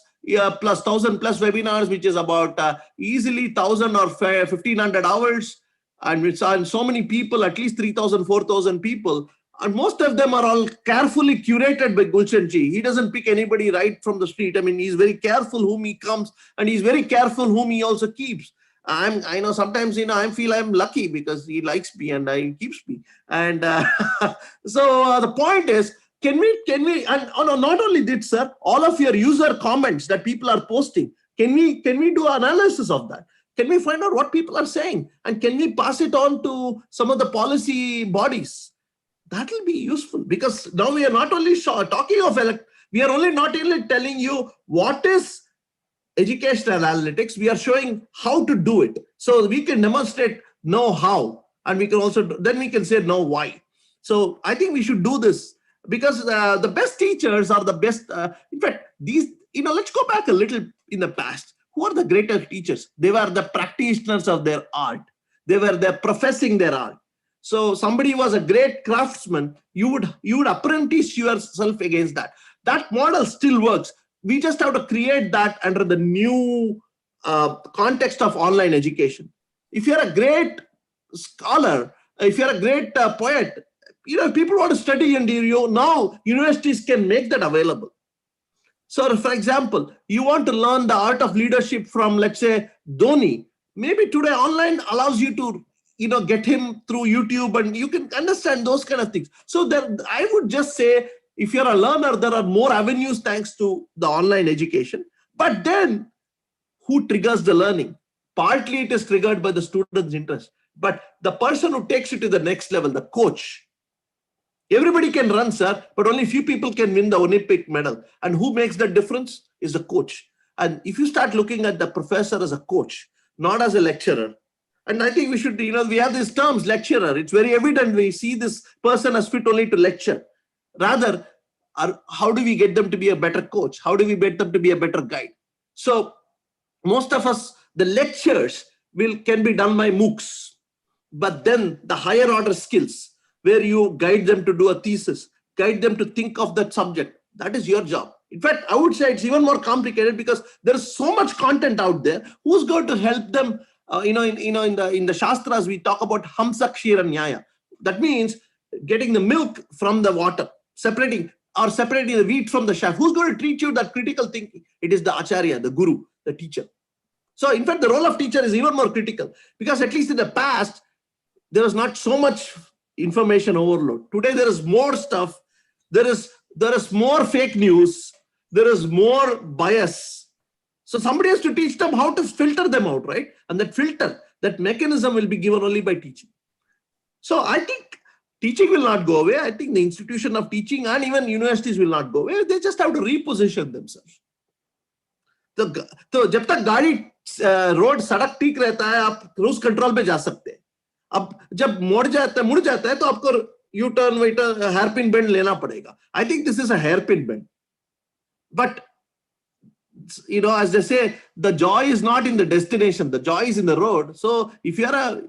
plus 1,000 plus webinars, which is about easily 1,000 or 1,500 hours. And it's on so many people, at least 3,000, 4,000 people. And most of them are all carefully curated by Gulshan Ji. He doesn't pick anybody right from the street. I mean, he's very careful whom he comes, and he's very careful whom he also keeps. I know sometimes, I feel I'm lucky because he likes me and he keeps me. And so the point is, can we, and not only this, sir, all of your user comments that people are posting, Can we do analysis of that? Can we find out what people are saying? And can we pass it on to some of the policy bodies? That will be useful, because now we are not only talking of we are only not only telling you what is educational analytics, we are showing how to do it. So we can demonstrate know how, and we can also, then we can say know why. So I think we should do this, because the best teachers are the best. In fact, these, let's go back a little in the past. Who are the greatest teachers? They were the practitioners of their art. They were there professing their art. So somebody was a great craftsman, you would apprentice yourself against that. That model still works. We just have to create that under the new context of online education. If you're a great scholar, if you're a great poet, people want to study, and now universities can make that available. So for example, you want to learn the art of leadership from, let's say, Dhoni. Maybe today online allows you to get him through YouTube, and you can understand those kind of things. So I would just say, if you're a learner, there are more avenues thanks to the online education. But then who triggers the learning? Partly it is triggered by the student's interest, but the person who takes it to the next level, the coach. Everybody can run, sir, but only few people can win the Olympic medal. And who makes that difference is the coach. And if you start looking at the professor as a coach, not as a lecturer, and I think we should, we have these terms, lecturer. It's very evident we see this person as fit only to lecture. Rather, how do we get them to be a better coach? How do we get them to be a better guide? So most of us, the lectures can be done by MOOCs, but then the higher order skills, where you guide them to do a thesis, guide them to think of that subject, that is your job. In fact, I would say it's even more complicated, because there is so much content out there. Who's going to help them? In the Shastras, we talk about Hamsa Kshira Nyaya. That means getting the milk from the water, separating the wheat from the chaff. Who's going to teach you that critical thinking? It is the Acharya, the Guru, the teacher. So in fact, the role of teacher is even more critical, because at least in the past, there was not so much information overload. Today, there is more stuff. There is more fake news. There is more bias. So somebody has to teach them how to filter them out, right? And that mechanism will be given only by teaching. So I think teaching will not go away. I think the institution of teaching and even universities will not go away. They just have to reposition themselves. तो जब तक गाड़ी road सड़क ठीक रहता है, आप cruise control पे जा सकते हैं. अब जब मुड़ जाता है तो आपको यू टर्न हेयरपिन बेंड लेना पड़ेगा. I think this is a hairpin bend. But as they say, the joy is not in the destination, the joy is in the road. So if you're a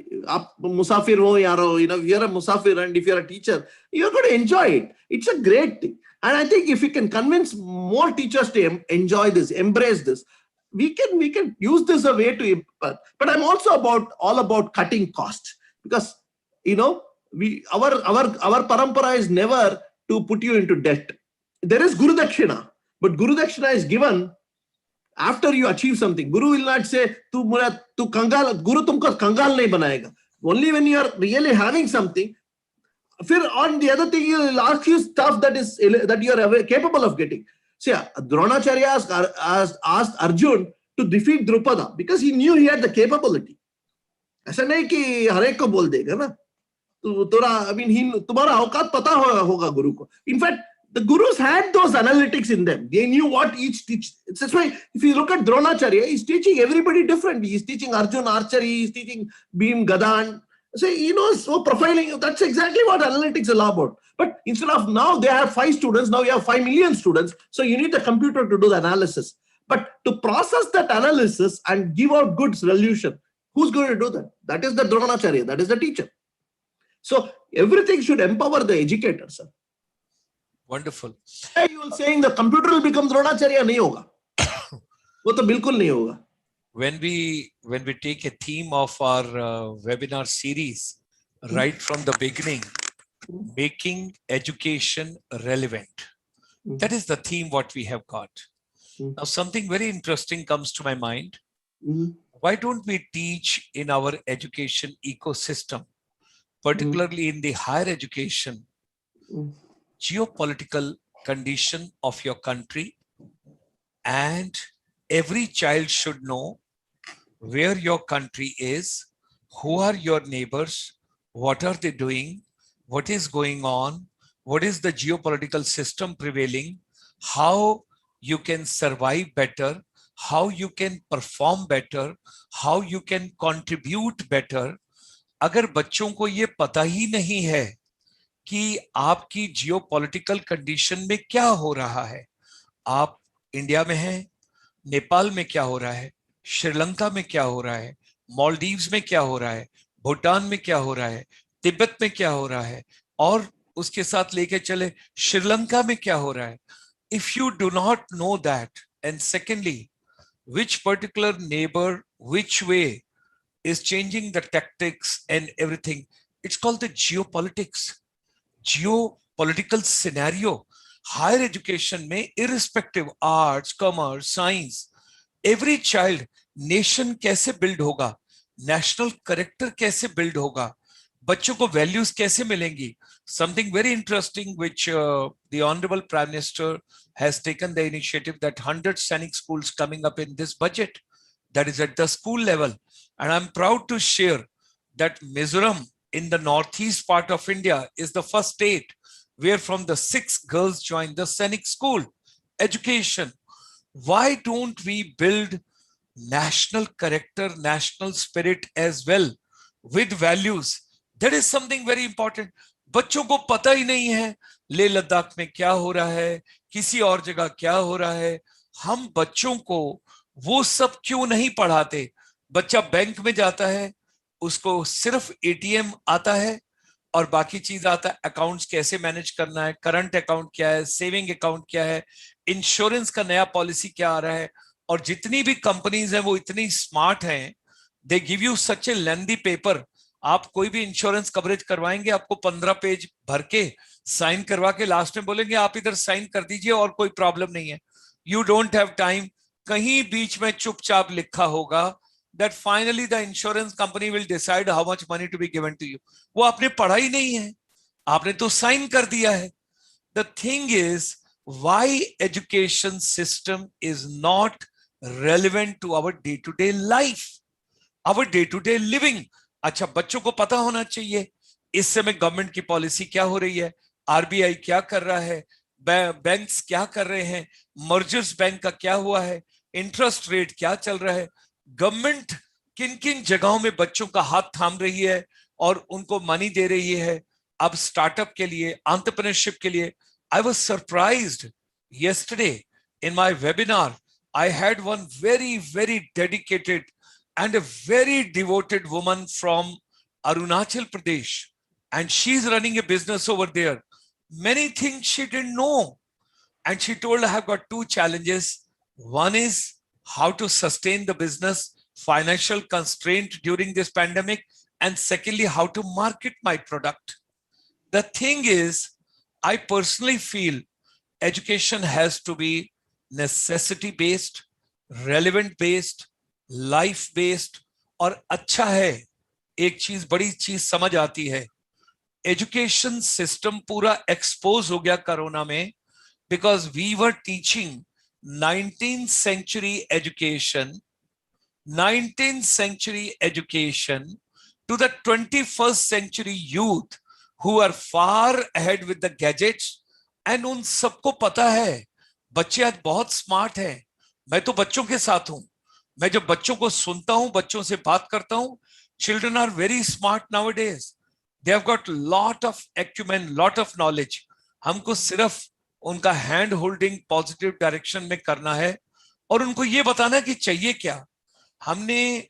musafir if you're a musafir and if you're a teacher, you're going to enjoy it. It's a great thing. And I think if we can convince more teachers to enjoy this, embrace this, we can use this a way to, but I'm also all about cutting costs, because our parampara is never to put you into debt. There is Guru Dakshina, but Guru Dakshina is given after you achieve something. Guru will not say, tu kangal, Guru tumko kangal nahi banayega. Only when you are really having something. On the other thing, he will ask you stuff that you are capable of getting. See, Dronacharya asked Arjun to defeat Drupada because he knew he had the capability. ऐसा नहीं कि हर एक को बोल देगा ना. तुम्हारा औकात पता होगा गुरु को. In fact, the gurus had those analytics in them. They knew what each teach. That's why if you look at Dronacharya, he's teaching everybody differently. He's teaching Arjun archery, he's teaching Bhim Gadan. So so profiling, that's exactly what analytics is all about. But instead of now they have 5 students, now you have 5 million students. So you need the computer to do the analysis. But to process that analysis and give out good solution, who's going to do that? That is the Dronacharya, that is the teacher. So everything should empower the educator, sir. Wonderful. You are saying the computer will become Dronacharya? Nahi hoga. वो तो बिल्कुल नहीं होगा. When we take a theme of our webinar series, right from the beginning, making education relevant. That is the theme what we have got. Now something very interesting comes to my mind. Why don't we teach in our education ecosystem, particularly in the higher education, geopolitical condition of your country and Every child should know where your country is, who are your neighbors, what are they doing, what is going on, what is the geopolitical system prevailing, how you can survive better, how you can perform better, how you can contribute better. अगर बच्चों को ये पता ही नहीं है कि आपकी geopolitical condition में क्या हो रहा है, आप इंडिया में हैं, नेपाल में क्या हो रहा है, श्रीलंका में क्या हो रहा है, मालदीव्स में क्या हो रहा है, भूटान में क्या हो रहा है, तिब्बत में क्या हो रहा है, और उसके साथ लेके चले श्रीलंका में क्या हो रहा है. If you do not know that, and secondly which particular neighbor, which way is changing the tactics and everything, it's called the geopolitics, geopolitical scenario. Higher education में irrespective arts, commerce, science, every child, nation कैसे build होगा, national character कैसे build होगा, बच्चों को values कैसे मिलेंगी. Something very interesting which the Honorable Prime Minister has taken the initiative, that 100 Sainik schools coming up in this budget, that is at the school level. And I'm proud to share that Mizoram in the northeast part of India is the first state where from the 6 girls joined the Sainik school. Education. Why don't we build national character, national spirit as well with values? That is something very important. बच्चों को पता ही नहीं है लेह लद्दाख में क्या हो रहा है, किसी और जगह क्या हो रहा है. हम बच्चों को वो सब क्यों नहीं पढ़ाते. बच्चा बैंक में जाता है, उसको सिर्फ एटीएम आता है और बाकी चीज आता है, अकाउंट्स कैसे मैनेज करना है, करंट अकाउंट क्या है, सेविंग अकाउंट क्या है, इंश्योरेंस का नया पॉलिसी क्या आ रहा है. और जितनी भी कंपनीज हैं वो इतनी स्मार्ट हैं, they give you such A lengthy paper. आप कोई भी इंश्योरेंस कवरेज करवाएंगे, आपको 15 पेज भर के साइन करवा के लास्ट में बोलेंगे आप इधर साइन कर दीजिए और कोई प्रॉब्लम नहीं है. You don't have time. कहीं बीच में चुपचाप लिखा होगा that finally the insurance company will decide how much money to be given to you. वो आपने पढ़ा ही नहीं है, आपने तो साइन कर दिया है. The thing is, why education system is not relevant to our day-to-day life, our day-to-day living. अच्छा, बच्चों को पता होना चाहिए इस समय गवर्नमेंट की पॉलिसी क्या हो रही है, आरबीआई क्या कर रहा है, बैंक्स क्या कर रहे हैं, मर्जर्स बैंक का क्या हुआ है, इंटरेस्ट रेट क्या चल रहा है, गवर्नमेंट किन किन जगहों में बच्चों का हाथ थाम रही है और उनको मनी दे रही है अब स्टार्टअप के लिए, एंटरप्रेन्योरशिप के लिए. I was surprised yesterday in my webinar. I had one very dedicated and a very devoted woman from Arunachal Pradesh, and she's running a business over there. Many things she didn't know, and she told, I have got 2 challenges. One is how to sustain the business, financial constraint during this pandemic, and secondly, how to market my product. The thing is, I personally feel education has to be necessity based, relevant based, life based. और अच्छा है, एक चीज, बड़ी चीज समझ आती है, एजुकेशन सिस्टम पूरा एक्सपोज हो गया कोरोना में, because we were teaching 19th century education to the 21st century youth who are far ahead with the gadgets. And उन सबको पता है बच्चे आज बहुत स्मार्ट हैं. मैं तो बच्चों के साथ हूं, मैं जब बच्चों को सुनता हूं, बच्चों से बात करता हूं, children are very smart nowadays. They have got lot of acumen, lot of knowledge. हमको सिर्फ उनका हैंड होल्डिंग पॉजिटिव डायरेक्शन में करना है और उनको ये बताना कि चाहिए क्या. हमने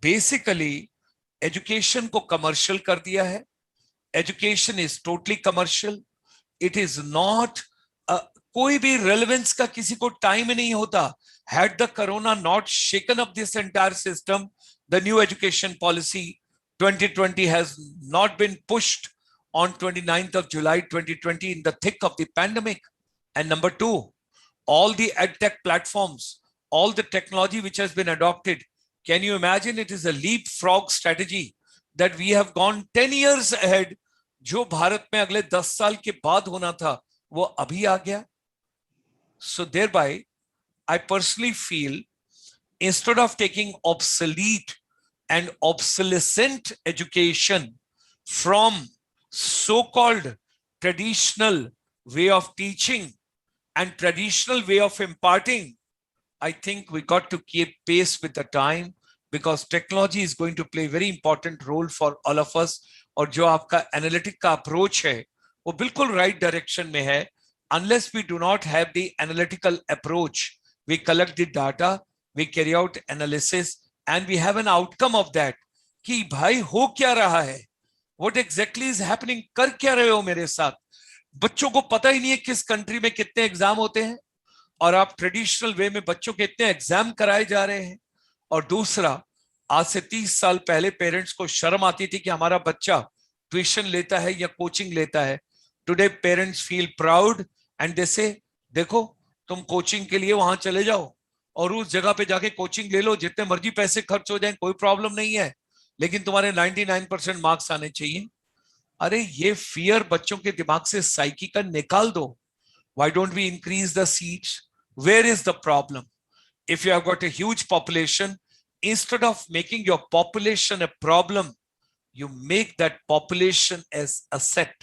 बेसिकली एजुकेशन को कमर्शियल कर दिया है. Education is totally commercial. It is not, कोई भी रेलेवेंस का किसी को टाइम नहीं होता. Had the corona not shaken up this entire system, the new education policy 2020 has not been pushed on 29th of July 2020 in the thick of the pandemic. And number 2, all the edtech platforms, all the technology which has been adopted, can you imagine? It is a leapfrog strategy that we have gone 10 years ahead. जो भारत में अगले 10 साल के बाद होना था वो अभी आ गया. So thereby I personally feel Instead of taking obsolete and obsolescent education from so-called traditional way of teaching and traditional way of imparting, I think we got to keep pace with the time, because technology is going to play a very important role for all of us. और जो आपका analytic का approach है वो बिल्कुल right direction में है. Unless we do not have the analytical approach, we collect the data, we carry out analysis, and we have an outcome of that. कि भाई हो क्या रहा है, what exactly is happening, कर क्या रहे हो मेरे साथ. बच्चों को पता ही नहीं है किस कंट्री में कितने एग्जाम होते हैं, और आप ट्रेडिशनल वे में बच्चों के इतने एग्जाम कराए जा रहे हैं. और दूसरा, आज से 30 साल पहले पेरेंट्स को शर्म आती थी कि हमारा बच्चा ट्यूशन लेता है या कोचिंग लेता है. Today parents feel proud and they से देखो तुम कोचिंग के लिए वहां चले जाओ और उस जगह पे जाके कोचिंग ले लो, जितने मर्जी पैसे खर्च हो जाएं कोई प्रॉब्लम नहीं है, लेकिन तुम्हारे 99% मार्क्स आने चाहिए. अरे ये फियर बच्चों के दिमाग से साइकी का निकाल दो. Why don't we increase the seats? Where is the problem? If you have got a huge population, instead of making your population a problem, you make that population as asset,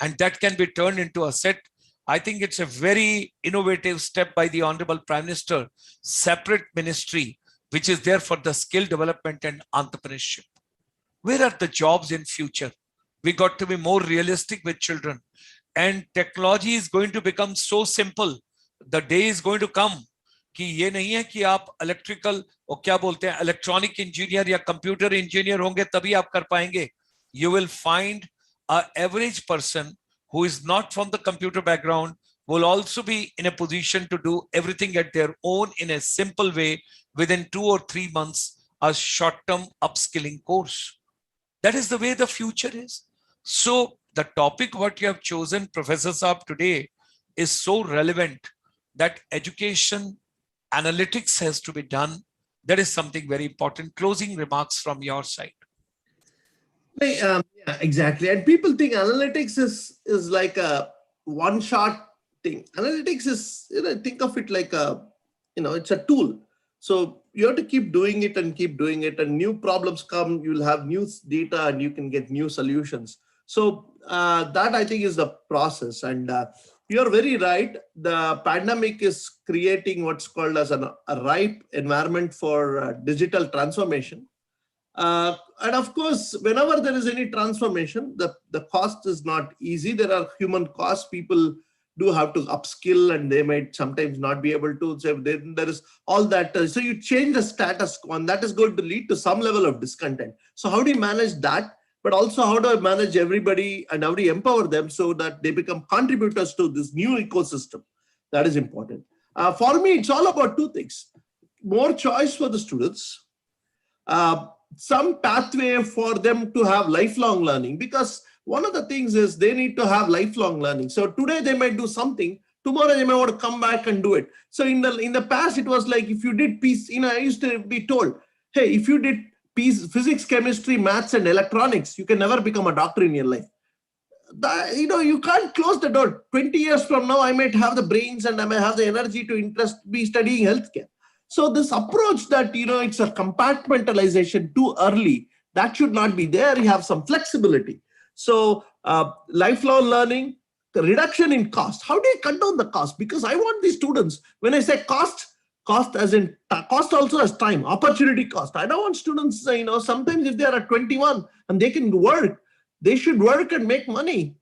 and that can be turned into asset. I think it's a very innovative step by the Honorable Prime Minister, separate ministry, which is there for the skill development and entrepreneurship. Where are the jobs in future? We got to be more realistic with children. And technology is going to become so simple. The day is going to come कि ये नहीं है कि आप electrical और क्या बोलते हैं इलेक्ट्रॉनिक इंजीनियर या कंप्यूटर इंजीनियर होंगे तभी आप कर पाएंगे. You will find a average person who is not from the computer background will also be in a position to do everything at their own in a simple way within 2 or 3 months, a short-term upskilling course. That is the way the future is. So the topic what you have chosen, Professor Saab, today is so relevant that education analytics has to be done. That is something very important. Closing remarks from your side. Yeah, exactly. And people think analytics is like a one-shot thing. Analytics is, think of it like it's a tool. So you have to keep doing it and keep doing it, and new problems come, you'll have new data and you can get new solutions. So that I think is the process. And you're very right. The pandemic is creating what's called as a ripe environment for digital transformation. And of course, whenever there is any transformation, the cost is not easy. There are human costs. People do have to upskill and they might sometimes not be able to. So then there is all that. So you change the status quo, and that is going to lead to some level of discontent. So how do you manage that? But also, how do I manage everybody and how do you empower them so that they become contributors to this new ecosystem? That is important. For me, it's all about two things. More choice for the students, some pathway for them to have lifelong learning, because one of the things is they need to have lifelong learning. So today they might do something, tomorrow they might want to come back and do it. So in the past, it was like if you did I used to be told, hey, if you did physics, chemistry, maths, and electronics, you can never become a doctor in your life. You can't close the door. 20 years from now, I might have the brains and I may have the energy to be studying healthcare. So this approach that, it's a compartmentalization too early, that should not be there. You have some flexibility. So lifelong learning, the reduction in cost. How do you cut down the cost? Because I want these students, when I say cost as in cost also as time, opportunity cost. I don't want students, sometimes if they are at 21 and they can work, they should work and make money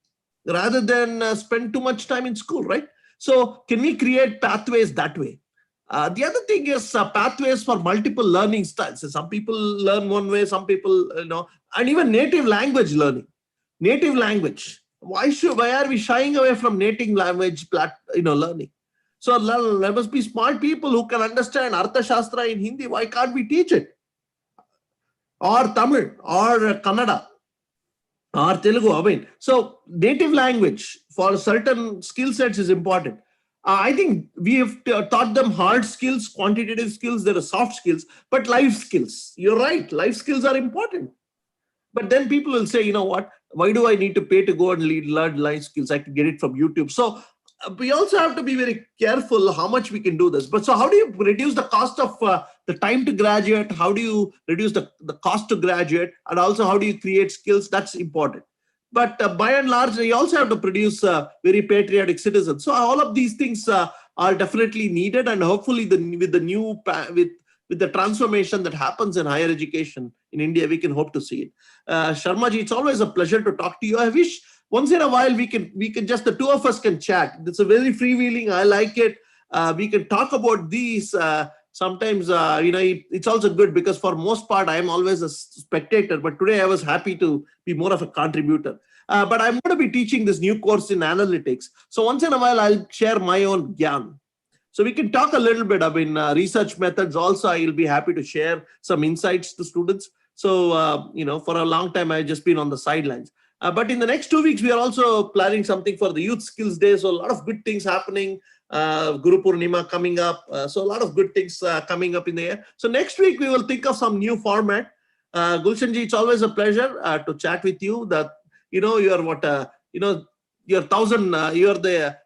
rather than spend too much time in school, right? So can we create pathways that way? The other thing is pathways for multiple learning styles. So some people learn one way, some people, and even native language learning. Native language. Why are we shying away from native language learning? So there must be smart people who can understand Artha Shastra in Hindi. Why can't we teach it? Or Tamil, or Kannada, or Telugu. So native language for certain skill sets is important. I think we have taught them hard skills, quantitative skills, there are soft skills, but life skills. You're right, life skills are important. But then people will say, you know what, why do I need to pay to go and learn life skills? I can get it from YouTube. So we also have to be very careful how much we can do this. But so how do you reduce the cost of the time to graduate? How do you reduce the cost to graduate? And also how do you create skills? That's important. But by and large, you also have to produce very patriotic citizens. So all of these things are definitely needed. And hopefully with the transformation that happens in higher education in India, we can hope to see it. Sharmaji, it's always a pleasure to talk to you. I wish once in a while we can just, the two of us can chat. It's a very freewheeling. I like it. We can talk about these. Sometimes, it's also good because for most part, I'm always a spectator. But today I was happy to be more of a contributor. But I'm going to be teaching this new course in analytics. So once in a while, I'll share my own gyan. So we can talk a little bit about research methods. Also, I'll be happy to share some insights to students. So, for a long time, I've just been on the sidelines. But in the next 2 weeks, we are also planning something for the Youth Skills Day. So a lot of good things happening. Guru Purnima coming up. So a lot of good things coming up in the air. So next week, we will think of some new format. Gulshanji, it's always a pleasure to chat with you. You're the,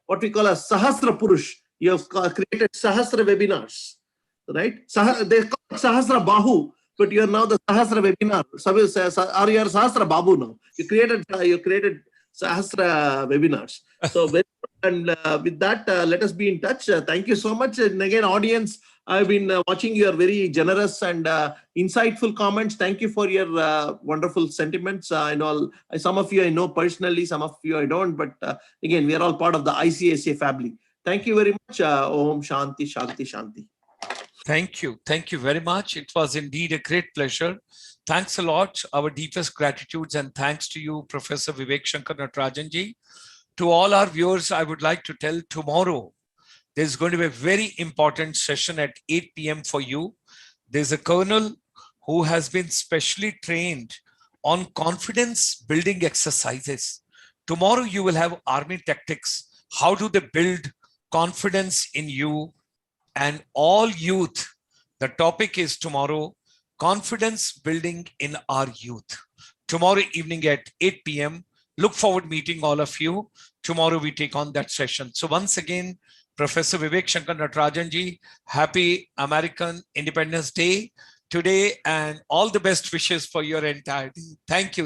what we call a Sahasra Purush. You have created Sahasra webinars, right? They call it Sahasra Bahu. But you are now the Sahasra webinar, or you are Sahasra Babu now. You created Sahasra webinars. So, with that, let us be in touch. Thank you so much. And again, audience, I've been watching your very generous and insightful comments. Thank you for your wonderful sentiments. I know some of you I know personally, some of you I don't. But again, we are all part of the ICSA family. Thank you very much. Om Shanti, Shanti, Shanti. Thank you. Thank you very much. It was indeed a great pleasure. Thanks a lot. Our deepest gratitudes and thanks to you, Professor Vivek Shankar Natarajanji. To all our viewers, I would like to tell tomorrow, there's going to be a very important session at 8 p.m. for you. There's a colonel who has been specially trained on confidence building exercises. Tomorrow you will have army tactics. How do they build confidence in you? And all youth, the topic is tomorrow, confidence building in our youth. Tomorrow evening at 8 p.m. Look forward to meeting all of you. Tomorrow we take on that session. So once again, Professor Vivek Shankar Natarajanji, happy American Independence Day today and all the best wishes for your entire day. Thank you.